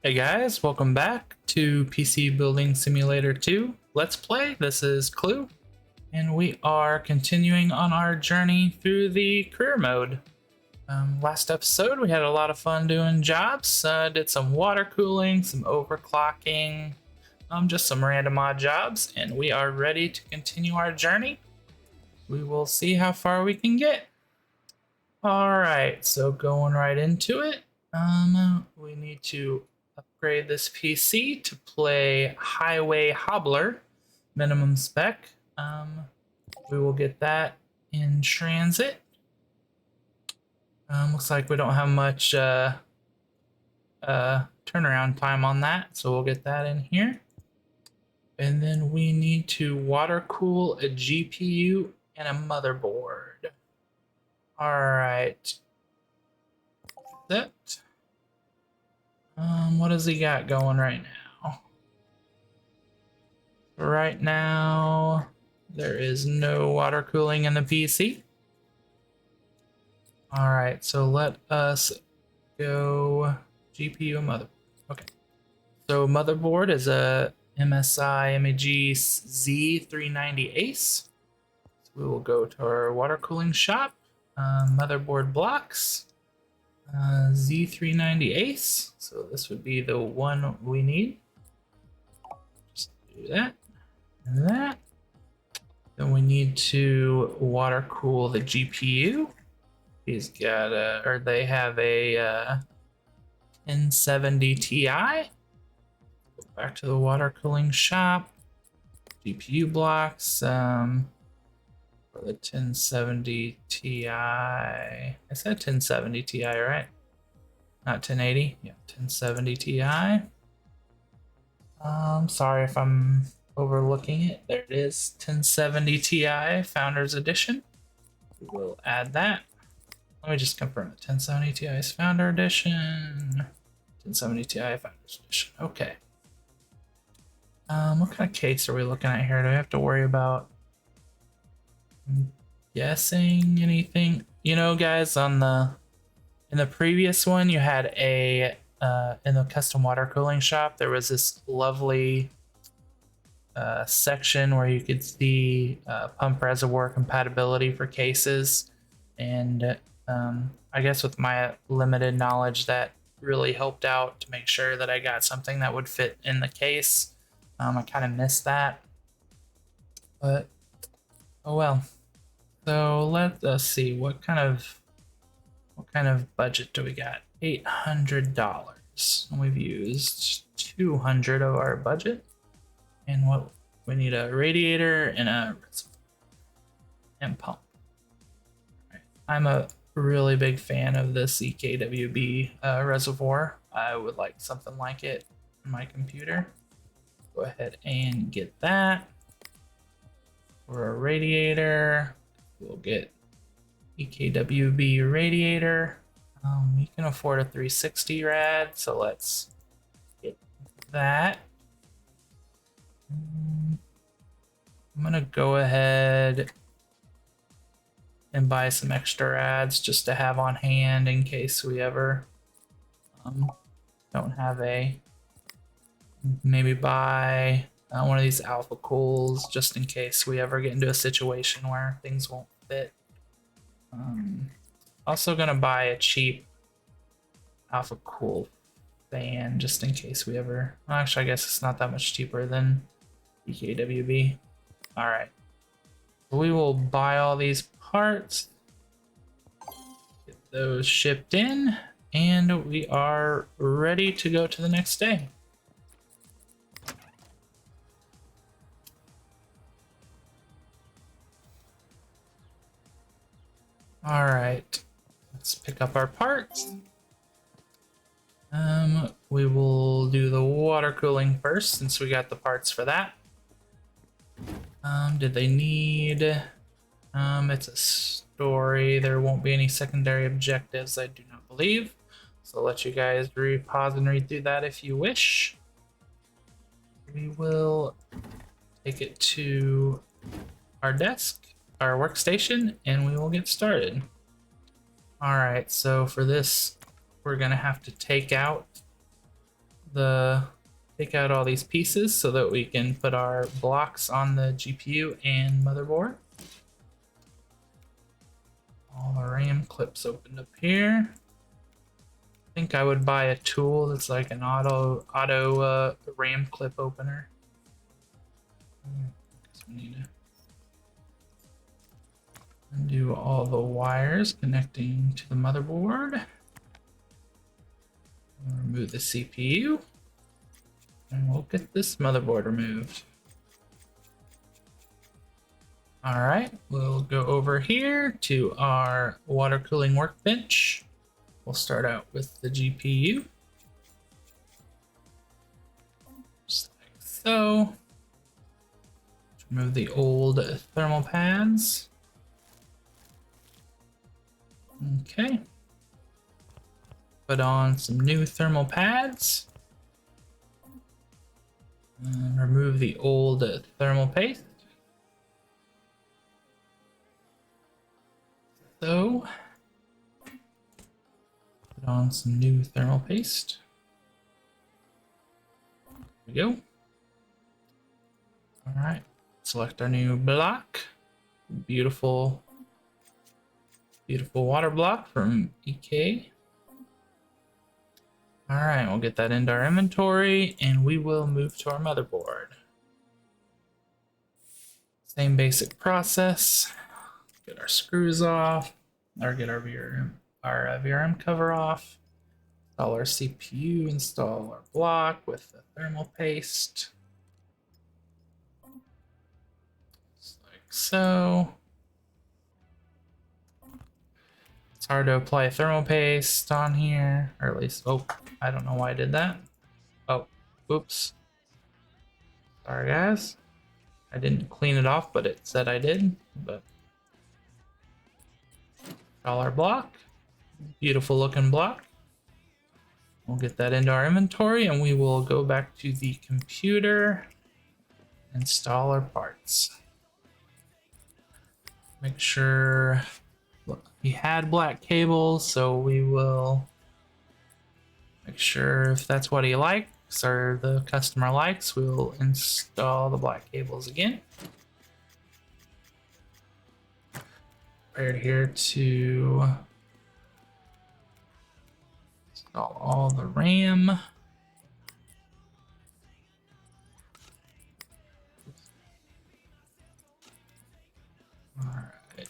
Hey guys, welcome back to PC Building Simulator 2 Let's Play. This is Clue, and we are continuing on our journey through the career mode. Last episode, we had a lot of fun doing jobs. Did some water cooling, some overclocking, just some random odd jobs, and we are ready to continue our journey. We will see how far we can get. All right, so going right into it, we need to upgrade this PC to play Highway Hobbler minimum spec. We will get that in transit. Looks like we don't have much turnaround time on that, so we'll get that in here. And then we need to water cool a GPU and a motherboard. All right. That. What has he got going right now? Right now, there is no water cooling in the PC. All right, so let us go GPU and motherboard. Okay, so motherboard is a MSI MEG Z390 Ace. So we will go to our water cooling shop. Motherboard blocks. Z390 Ace. So this would be the one we need. Just do that and that. Then we need to water cool the GPU. He's got a, or they have a 1070 Ti. Go back to the water cooling shop. GPU blocks. For the 1070 Ti. I said 1070 Ti, right? Not 1080. Yeah, 1070 Ti. Sorry if I'm overlooking it. There it is, 1070 Ti Founders Edition. We'll add that. Let me just confirm it. 1070 Ti is Founder Edition. 1070 Ti Founders Edition. Okay. What kind of case are we looking at here? Do I have to worry about guessing anything? You know, guys, in the previous one, you had a in the custom water cooling shop, there was this lovely section where you could see pump reservoir compatibility for cases, and I guess with my limited knowledge, that really helped out to make sure that I got something that would fit in the case. I kind of missed that, but oh well. So let us see what kind of budget do we got? $800. We've used 200 of our budget, and what we need a radiator and a and pump. Right. I'm a really big fan of this EKWB reservoir. I would like something like it on my computer. Go ahead and get that. For a radiator, we'll get EKWB radiator. We can afford a 360 rad, so let's get that. I'm gonna go ahead and buy some extra rads just to have on hand in case we ever don't have a. Maybe buy one of these alpha cools just in case we ever get into a situation where things won't fit. Also gonna buy a cheap alpha cool fan just in case we ever. Well, actually, I guess it's not that much cheaper than EKWB. All right, we will buy all these parts, get those shipped in, and we are ready to go to the next day. All right, let's pick up our parts. We will do the water cooling first since we got the parts for that. Did they need? It's a story. There won't be any secondary objectives, I do not believe. So I'll let you guys pause and read through that if you wish. We will take it to our desk, our workstation, and we will get started. All right, so for this, we're gonna have to take out take out all these pieces so that we can put our blocks on the GPU and motherboard. All the RAM clips opened up here. I think I would buy a tool that's like an auto RAM clip opener. Guess we need to undo all the wires connecting to the motherboard. Remove the CPU. And we'll get this motherboard removed. All right, we'll go over here to our water cooling workbench. We'll start out with the GPU. Just like so. Remove the old thermal pads. Okay. Put on some new thermal pads. Remove the old thermal paste. So, put on some new thermal paste. There we go. All right, select our new block. Beautiful, beautiful water block from EK. All right, we'll get that into our inventory and we will move to our motherboard. Same basic process. Get our screws off, or get our VRM cover off. Install our CPU, install our block with the thermal paste. Just like so. It's hard to apply thermal paste on here, or at least, oh, I don't know why I did that. Oh, oops. Sorry guys. I didn't clean it off, but it said I did. But all our block, beautiful looking block. We'll get that into our inventory and we will go back to the computer, install our parts. Make sure we had black cables, so we will make sure if that's what he likes or the customer likes, we'll install the black cables again. Right here to install all the RAM. All right.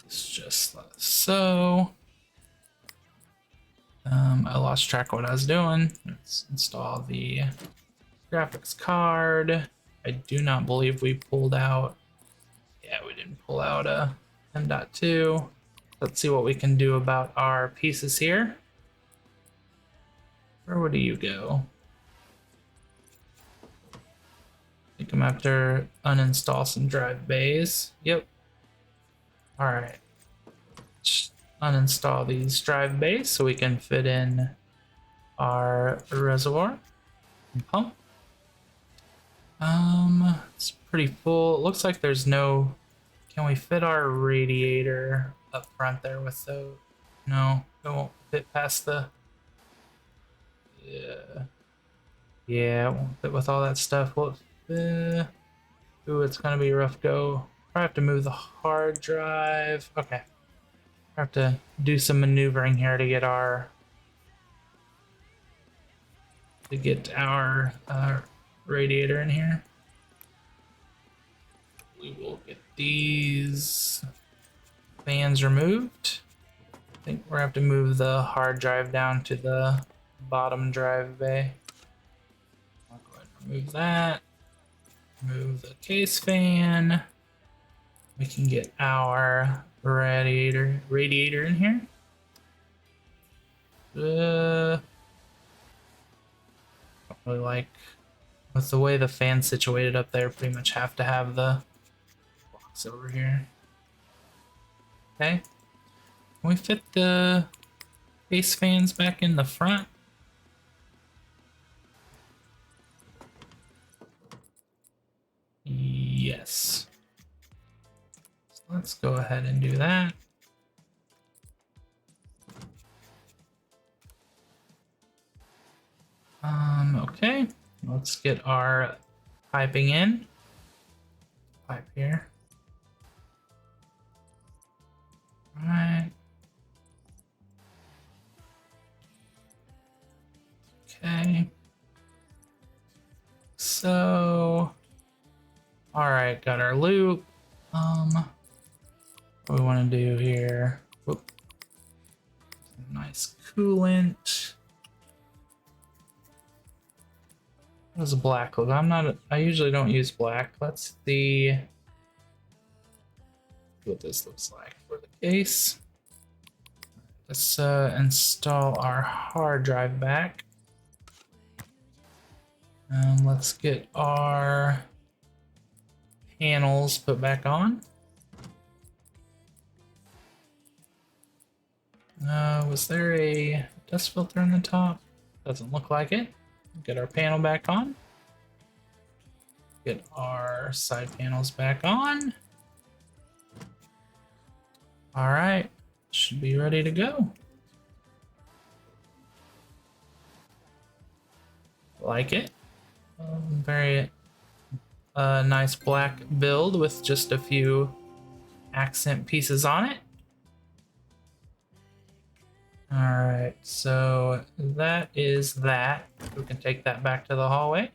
It's just like so. I lost track of what I was doing. Let's install the graphics card. I do not believe we pulled out. Yeah, we didn't pull out a M.2. Let's see what we can do about our pieces here. Where do you go? I think I'm after uninstall some drive bays. Yep. All right. Just uninstall these drive bays so we can fit in our reservoir and pump. It's pretty full. It looks like there's no. Can we fit our radiator up front there with the? No, it won't fit past the. Yeah. Yeah, it won't fit with all that stuff. Well, ooh, it's gonna be a rough go. I have to move the hard drive. Okay. I have to do some maneuvering here to get our radiator in here. We will get these fans removed. I think we're gonna have to move the hard drive down to the bottom drive bay. I'll go ahead and remove that. Move the case fan. We can get our radiator in here. Don't really like with the way the fan's situated up there. Pretty much have to have the box over here. Okay. Can we fit the base fans back in the front? Yes. So let's go ahead and do that. Okay, let's get our piping in. Pipe here. All right. Okay. So, all right, got our loop. What we want to do here? Whoop. Nice coolant. What is a black look? I usually don't use black. Let's see what this looks like for the case. Let's install our hard drive back. Let's get our panels put back on. Was there a dust filter on the top? Doesn't look like it. Get our panel back on. Get our side panels back on. All right, should be ready to go. Like it. Very nice black build with just a few accent pieces on it. All right, so that is that. We can take that back to the hallway.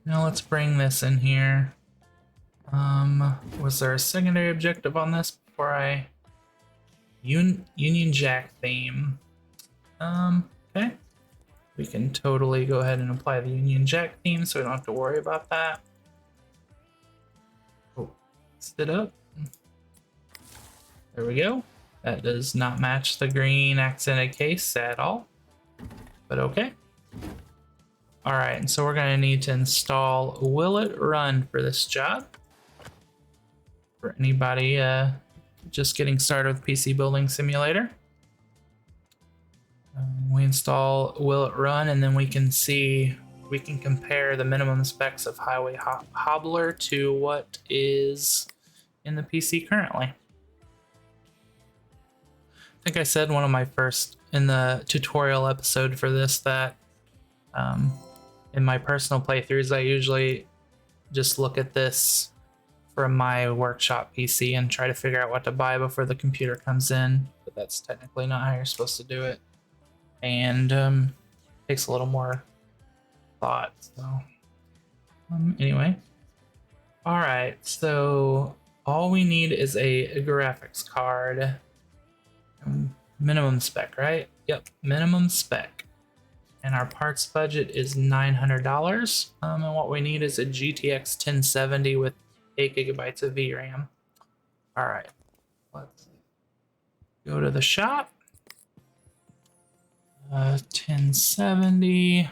Now let's bring this in here. Was there a secondary objective on this before I... Union Jack theme. Okay. We can totally go ahead and apply the Union Jack theme so we don't have to worry about that. Oh, sit up. There we go. That does not match the green accented case at all, but okay. All right, and so we're gonna need to install Will It Run for this job. For anybody just getting started with PC Building Simulator. We install Will It Run, and then we can compare the minimum specs of Highway Hobbler to what is in the PC currently. I think I said in the tutorial episode for this that in my personal playthroughs, I usually just look at this from my workshop PC and try to figure out what to buy before the computer comes in, but that's technically not how you're supposed to do it. And takes a little more thought, so anyway. All right, so all we need is a graphics card. Minimum spec, right? Yep, minimum spec. And our parts budget is $900. And what we need is a GTX 1070 with 8 gigabytes of VRAM. All right, let's go to the shop. 1070,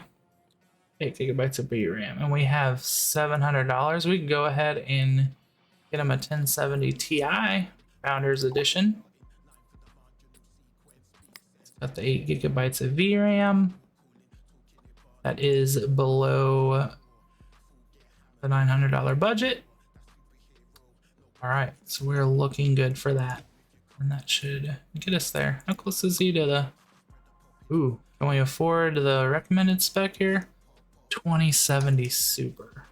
8 gigabytes of VRAM, and we have $700. We can go ahead and get him a 1070 Ti Founders Edition. It's got the 8 gigabytes of VRAM. That is below the $900 budget. All right, so we're looking good for that, and that should get us there. How close is he to the... Ooh, can we afford the recommended spec here? 2070 Super.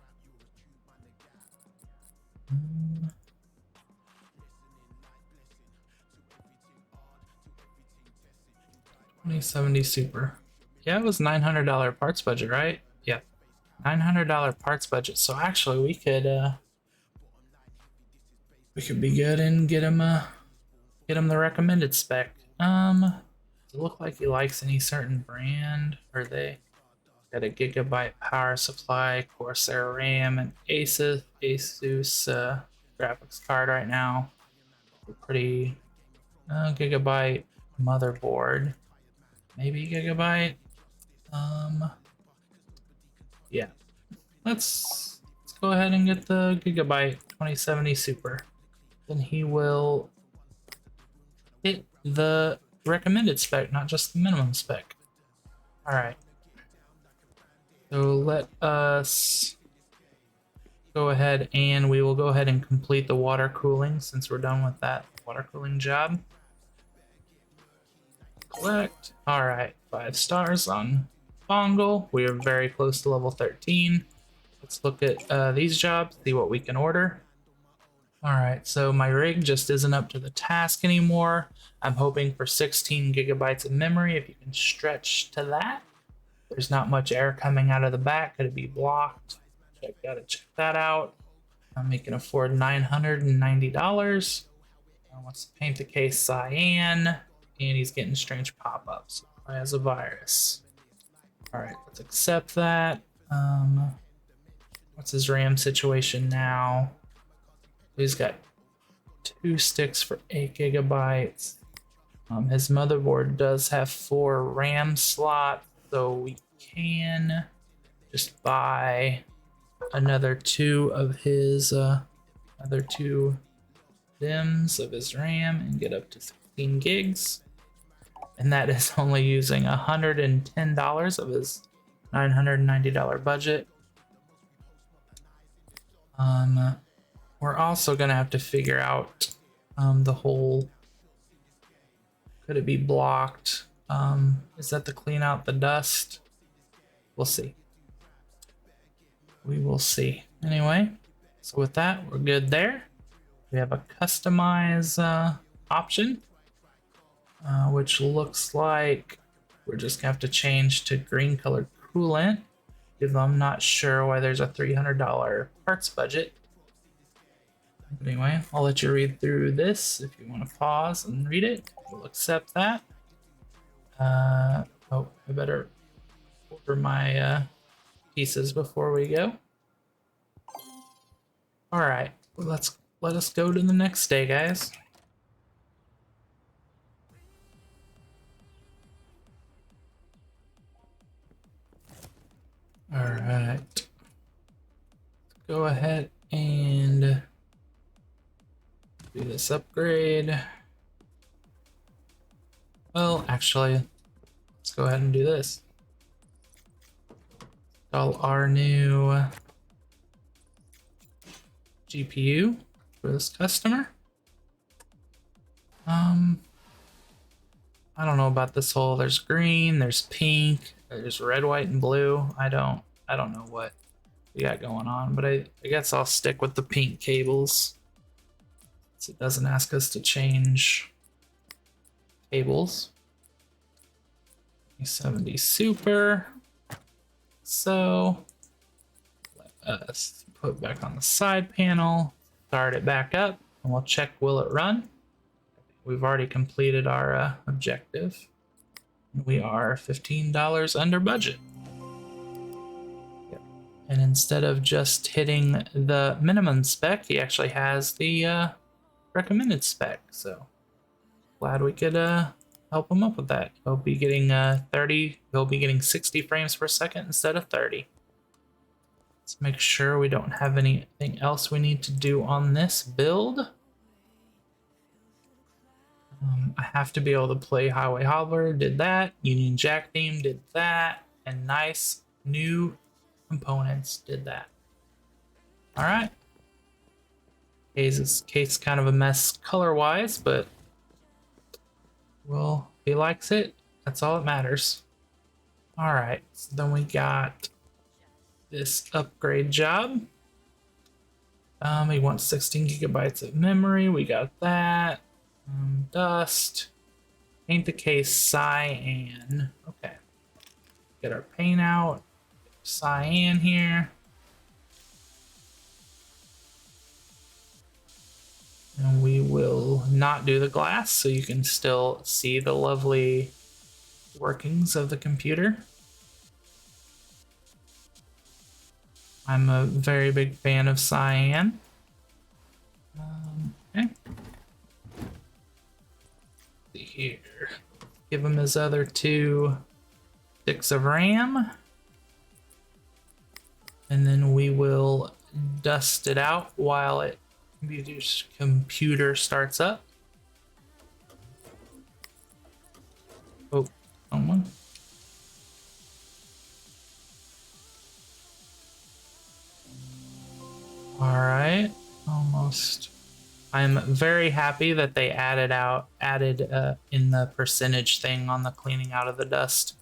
2070 Super. Yeah, it was $900 parts budget, right? Yeah, $900 parts budget. So actually, we could be good and get him the recommended spec. Does it look like he likes any certain brand? Or they got a gigabyte power supply, Corsair RAM, and Asus graphics card right now. Pretty gigabyte motherboard, maybe gigabyte. Yeah, let's go ahead and get the gigabyte 2070 Super. Then he will hit the recommended spec, not just the minimum spec. All right. So let us go ahead and we will go ahead and complete the water cooling since we're done with that water cooling job. Collect. All right, 5 stars on Bongle. We are very close to level 13. Let's look at these jobs, see what we can order. All right, so my rig just isn't up to the task anymore. I'm hoping for 16 gigabytes of memory. If you can stretch to that. There's not much air coming out of the back. Could it be blocked? Gotta check that out. We can afford $990. Wants to paint the case cyan, and he's getting strange pop-ups. Probably has a virus. All right, let's accept that. What's his RAM situation now? He's got 2 sticks for 8 gigabytes. His motherboard does have 4 RAM slots, so we can just buy another 2 of his other 2 DIMMs of his RAM and get up to 16 gigs. And that is only using $110 of his $990 budget. We're also gonna have to figure out the whole, could it be blocked? Is that to clean out the dust? We'll see. We will see. Anyway, so with that, we're good there. We have a customize option, which looks like we're just gonna have to change to green colored coolant, because I'm not sure why there's a $300 parts budget. But anyway, I'll let you read through this. If you want to pause and read it, we'll accept that. Oh, I better order my pieces before we go. All right, let us go to the next day, guys. All right, go ahead and do this upgrade. Well, actually, let's go ahead and do this. Install our new GPU for this customer. I don't know about this whole, there's green, there's pink, there's red, white, and blue. I don't know what we got going on, but I guess I'll stick with the pink cables, so it doesn't ask us to change cables. 70 super. So let us put back on the side panel, start it back up, and we'll check, will it run? We've already completed our objective. We are $15 under budget. Yep. And instead of just hitting the minimum spec, he actually has the recommended spec. So glad we could help him up with that. He'll be getting 30. He'll be getting 60 frames per second instead of 30. Let's make sure we don't have anything else we need to do on this build. I have to be able to play Highway Hobbler, did that. Union Jack theme, did that. And nice new components, did that. All right. Case kind of a mess color-wise, but well, if he likes it, that's all that matters. All right, so then we got this upgrade job. We want 16 gigabytes of memory. We got that. Dust. Paint the case cyan. Okay. Get our paint out. Cyan here. And we will not do the glass so you can still see the lovely workings of the computer. I'm a very big fan of cyan. Okay. See here. Give him his other 2 sticks of RAM. And then we will dust it out while it computer starts up. Oh, someone. All right, almost. I'm very happy that they added in the percentage thing on the cleaning out of the dust.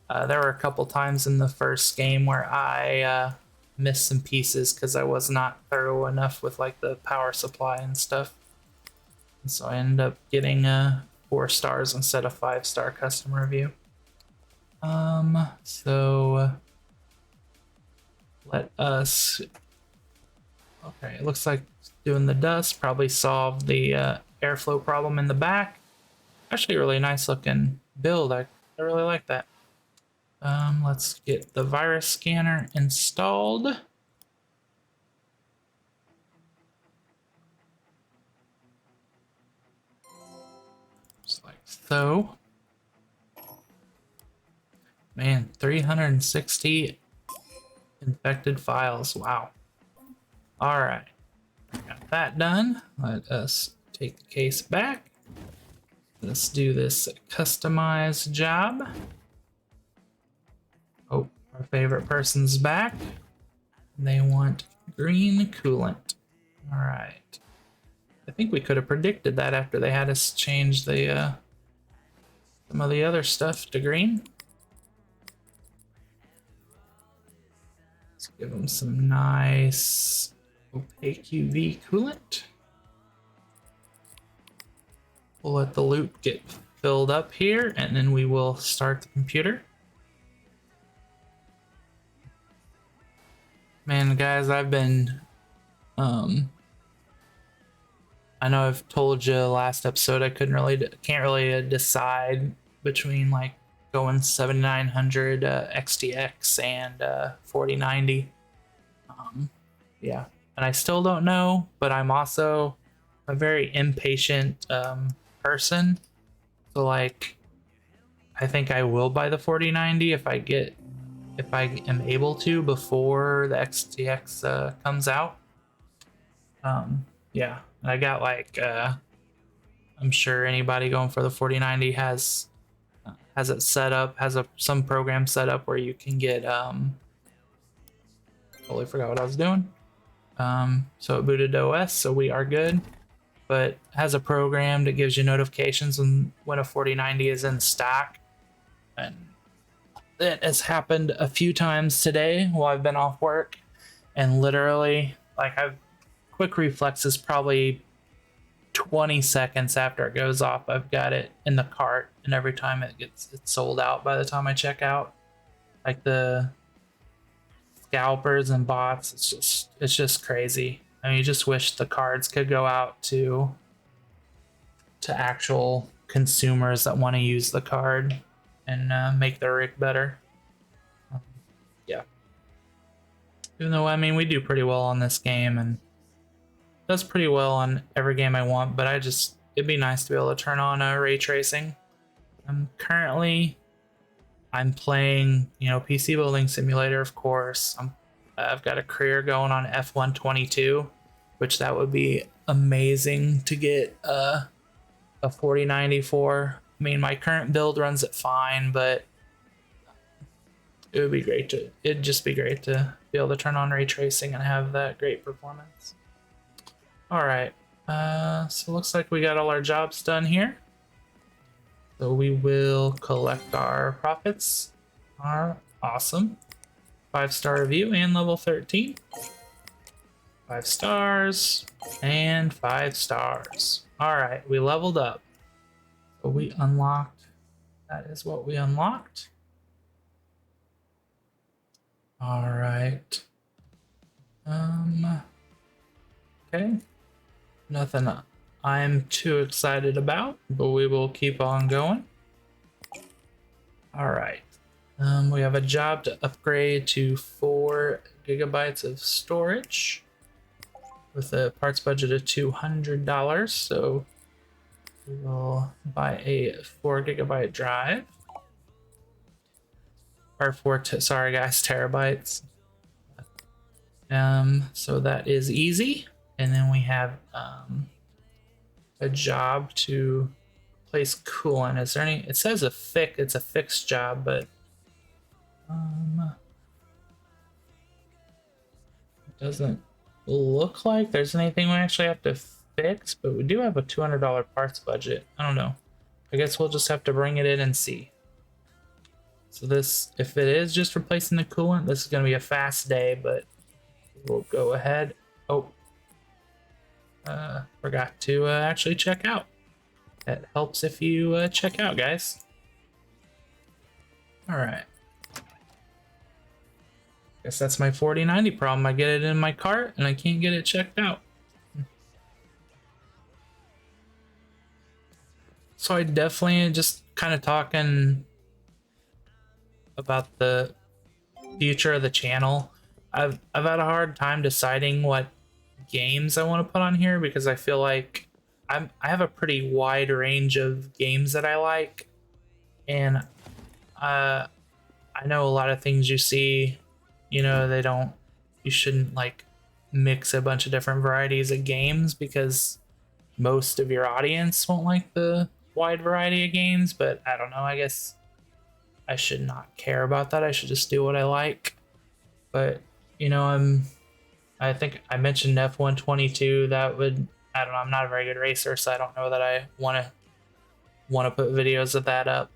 There were a couple times in the first game where I missed some pieces because I was not thorough enough with like the power supply and stuff. And so I ended up getting 4 stars instead of 5-star customer review. So let us. Okay, it looks like doing the dust probably solved the airflow problem in the back. Actually, a really nice looking build. I really like that. Let's get the virus scanner installed. Just like so. Man, 360 infected files. Wow. All right. Got that done. Let us take the case back. Let's do this customize job. Oh, our favorite person's back. They want green coolant. All right. I think we could have predicted that after they had us change the some of the other stuff to green. Let's give them some nice opaque UV coolant. We'll let the loop get filled up here, and then we will start the computer. Man, guys, I've been I know I've told you last episode I can't really decide between like going 7900 XTX and 4090. Yeah, and I still don't know, but I'm also a very impatient person. So like, I think I will buy the 4090 if I am able to before the XTX comes out. Yeah, and I got like I'm sure anybody going for the 4090 has it set up, has some program set up where you can get totally forgot what I was doing. So it booted to OS, so we are good. But has a program that gives you notifications when a 4090 is in stock, and it has happened a few times today while I've been off work, and literally like I've quick reflexes probably 20 seconds after it goes off, I've got it in the cart, and every time it's sold out by the time I check out. Like the scalpers and bots, it's just crazy. I mean, you just wish the cards could go out to actual consumers that want to use the card and make their rig better. Yeah. Even though, I mean, we do pretty well on this game and does pretty well on every game I want, but it'd be nice to be able to turn on ray tracing. I'm playing, PC building simulator, of course. I've got a career going on F122, which that would be amazing to get a 4090 for. I mean, my current build runs it fine, but it'd just be great to be able to turn on ray tracing and have that great performance. All right, so looks like we got all our jobs done here. So we will collect our profits. Awesome. 5-star review and level 13. 5 stars and 5 stars. All right, we leveled up. So we unlocked. That is what we unlocked. All right. Okay. Nothing I'm too excited about, but we will keep on going. All right. We have a job to upgrade to 4 gigabytes of storage with a parts budget of $200. So we will buy a 4 gigabyte drive. Or sorry guys, terabytes. So that is easy. And then we have a job to place coolant. Is there any? It says it's a fixed job, but it doesn't look like there's anything we actually have to fixed, but we do have a $200 parts budget. I don't know. I guess we'll just have to bring it in and see. So this, if it is just replacing the coolant, this is going to be a fast day, but we'll go ahead. Oh, forgot to actually check out. That helps if you check out, guys. All right. Guess that's my 4090 problem. I get it in my cart and I can't get it checked out. So I definitely just kind of talking about the future of the channel. I've had a hard time deciding what games I want to put on here because I feel like I have a pretty wide range of games that I like, and I know a lot of things you see, you know, you shouldn't like mix a bunch of different varieties of games because most of your audience won't like the wide variety of games, but I don't know, I guess I should not care about that. I should just do what I like. But, you know, I think I mentioned F122. That would, I don't know, I'm not a very good racer, so I don't know that I want to put videos of that up.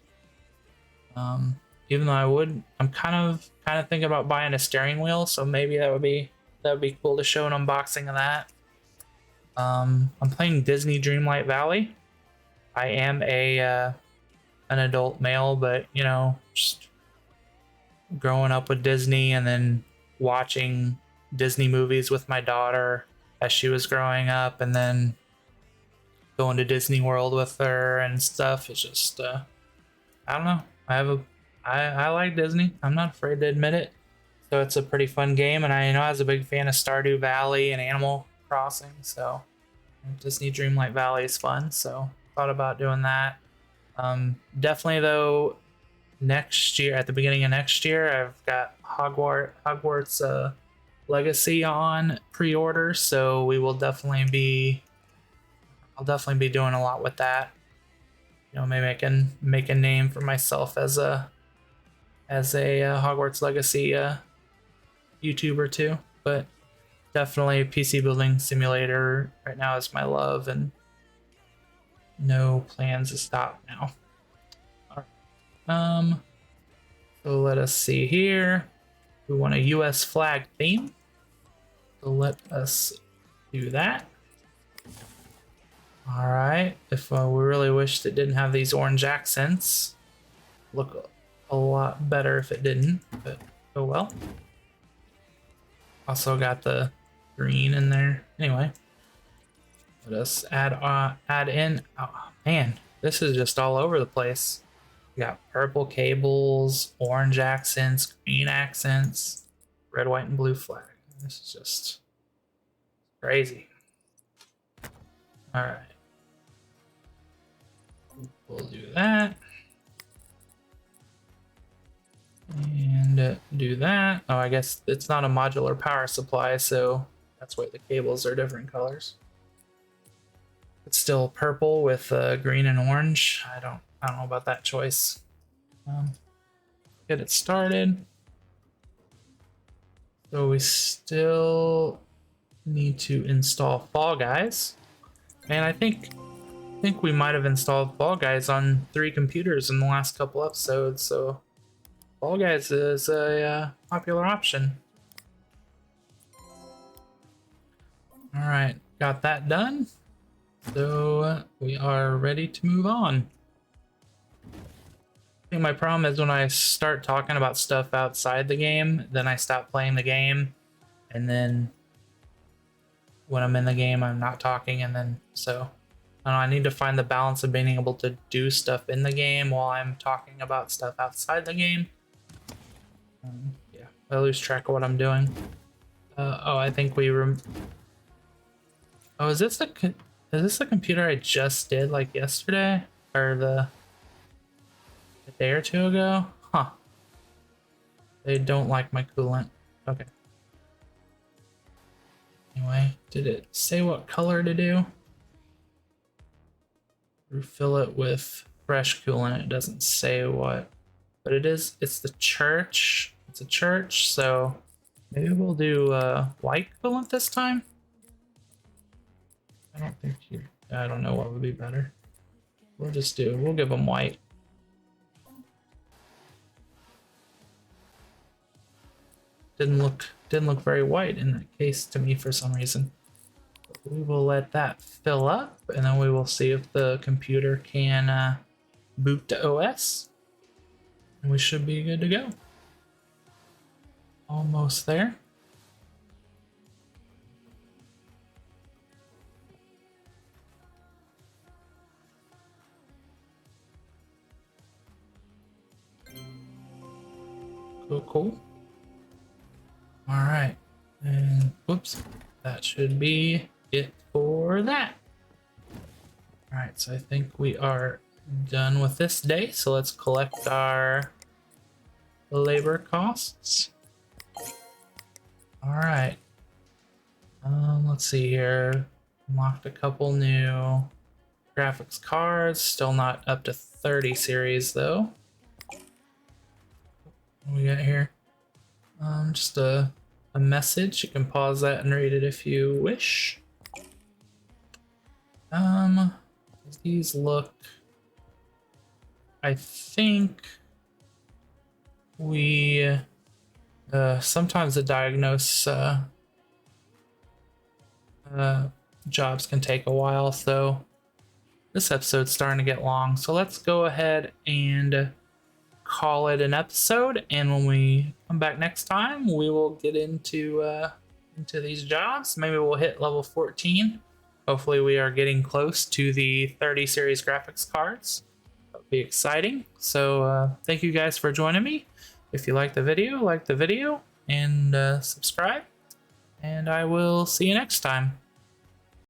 Even though I'm kind of thinking about buying a steering wheel, so maybe that would be cool to show an unboxing of that. I'm playing Disney Dreamlight Valley. I am an adult male, but you know, just growing up with Disney and then watching Disney movies with my daughter as she was growing up, and then going to Disney World with her and stuff. It's just I don't know. I like Disney. I'm not afraid to admit it. So it's a pretty fun game, and I know I was a big fan of Stardew Valley and Animal Crossing, so Disney Dreamlight Valley is fun. So thought about doing that. Definitely though, next year, at the beginning of next year, I've got Hogwarts Legacy on pre-order, so I'll definitely be doing a lot with that. You know, maybe I can make a name for myself as a Hogwarts Legacy YouTuber too. But definitely PC building simulator right now is my love, and no plans to stop now. All right. So let us see here. We want a US flag theme. So let us do that. All right. If we really wished it didn't have these orange accents, look a lot better if it didn't, but oh well. Also got the green in there. Anyway, let us add in. Oh man, this is just all over the place. We got purple cables, orange accents, green accents, red, white, and blue flag. This is just crazy. All right. We'll do that. And do that. Oh, I guess it's not a modular power supply, so that's why the cables are different colors. It's still purple with green and orange. I don't know about that choice. Get it started. So we still need to install Fall Guys. And I think we might have installed Fall Guys on 3 computers in the last couple episodes, so Fall Guys is a popular option. All right, got that done. So we are ready to move on. I think my problem is when I start talking about stuff outside the game, then I stop playing the game, and then when I'm in the game, I'm not talking, and then so I don't know, I need to find the balance of being able to do stuff in the game while I'm talking about stuff outside the game. Yeah, I lose track of what I'm doing. Oh, I think oh, is this the computer I just did like yesterday or a day or two ago? Huh. They don't like my coolant. Okay. Anyway, did it say what color to do? Refill it with fresh coolant. It doesn't say what, but it's the church. It's a church, so maybe we'll do white coolant this time. I don't think you. I don't know what would be better. We'll give them white. Didn't look very white in that case to me for some reason. But we will let that fill up, and then we will see if the computer can boot to OS. And we should be good to go. Almost there. Cool, cool. All right. And whoops, that should be it for that. All right, so I think we are done with this day. So let's collect our labor costs. All right. Let's see here. Unlocked a couple new graphics cards. Still not up to 30 series though. What we got here? Just a message. You can pause that and read it if you wish. These look. I think we sometimes the diagnose jobs can take a while, so this episode's starting to get long. So let's go ahead and call it an episode, and when we come back next time, we will get into these jobs. Maybe we'll hit level 14. Hopefully we are getting close to the 30 series graphics cards. That'll be exciting. So thank you guys for joining me. If you like the video, and subscribe, and I will see you next time.